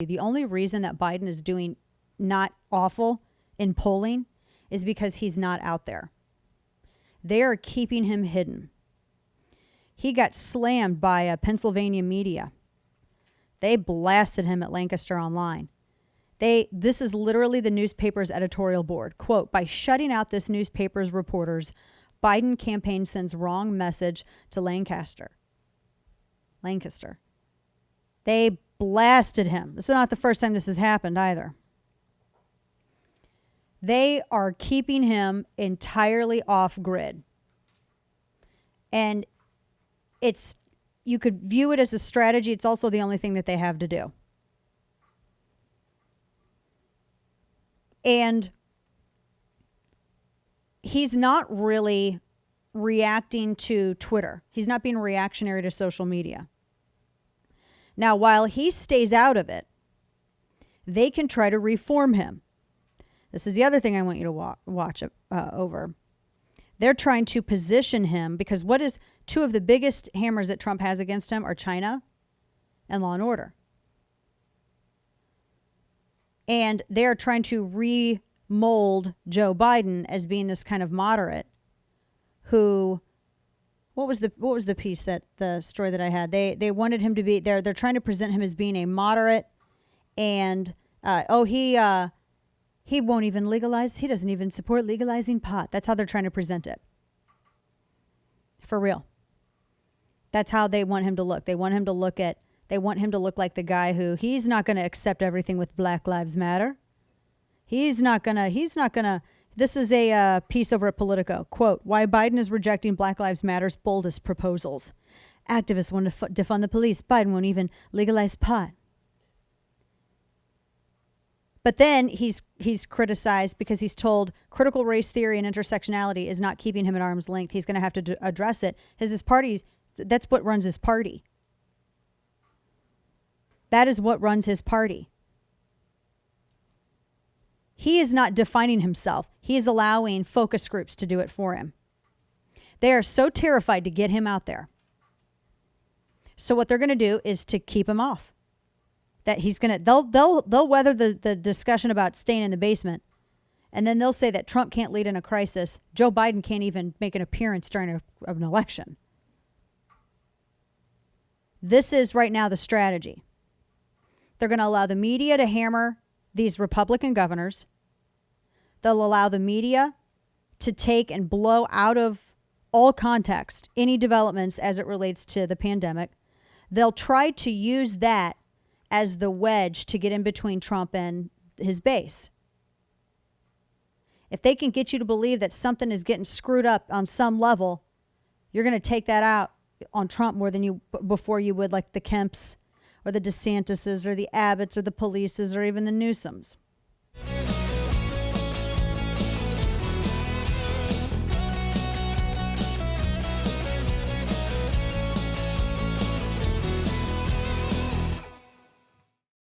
The only reason that Biden is doing not awful in polling is because he's not out there. They are keeping him hidden. He got slammed by Pennsylvania media. They blasted him at Lancaster Online. This is literally the newspaper's editorial board. Quote, by shutting out this newspaper's reporters, Biden campaign sends wrong message to Lancaster. They blasted him. This is not the first time this has happened either. They are keeping him entirely off grid. And you could view it as a strategy. It's also the only thing that they have to do. And he's not really reacting to Twitter. He's not being reactionary to social media. Now, while he stays out of it, they can try to reform him. This is the other thing I want you to watch over. They're trying to position him because what is two of the biggest hammers that Trump has against him are China and law and order. And they're trying to remold Joe Biden as being this kind of moderate who, what was the piece that the story that I had? They wanted him to be, they're trying to present him as being a moderate and, he won't even legalize. He doesn't even support legalizing pot. That's how they're trying to present it. For real. That's how they want him to look. They want him to look like the guy who he's not going to accept everything with Black Lives Matter. He's not going to. This is a piece over at Politico. Quote, why Biden is rejecting Black Lives Matter's boldest proposals. Activists want to defund the police. Biden won't even legalize pot. But then he's criticized because he's told critical race theory and intersectionality is not keeping him at arm's length. He's going to have to address it. That's what runs his party. That is what runs his party. He is not defining himself. He is allowing focus groups to do it for him. They are so terrified to get him out there. So what they're going to do is to keep him off. That he's going to, they'll weather the discussion about staying in the basement. And then they'll say that Trump can't lead in a crisis. Joe Biden can't even make an appearance during an election. This is right now the strategy. They're going to allow the media to hammer these Republican governors. They'll allow the media to take and blow out of all context any developments as it relates to the pandemic. They'll try to use that as the wedge to get in between Trump and his base. If they can get you to believe that something is getting screwed up on some level, you're going to take that out on Trump more than before you would like the Kemps or the DeSantises or the Abbotts or the Polices or even the Newsoms.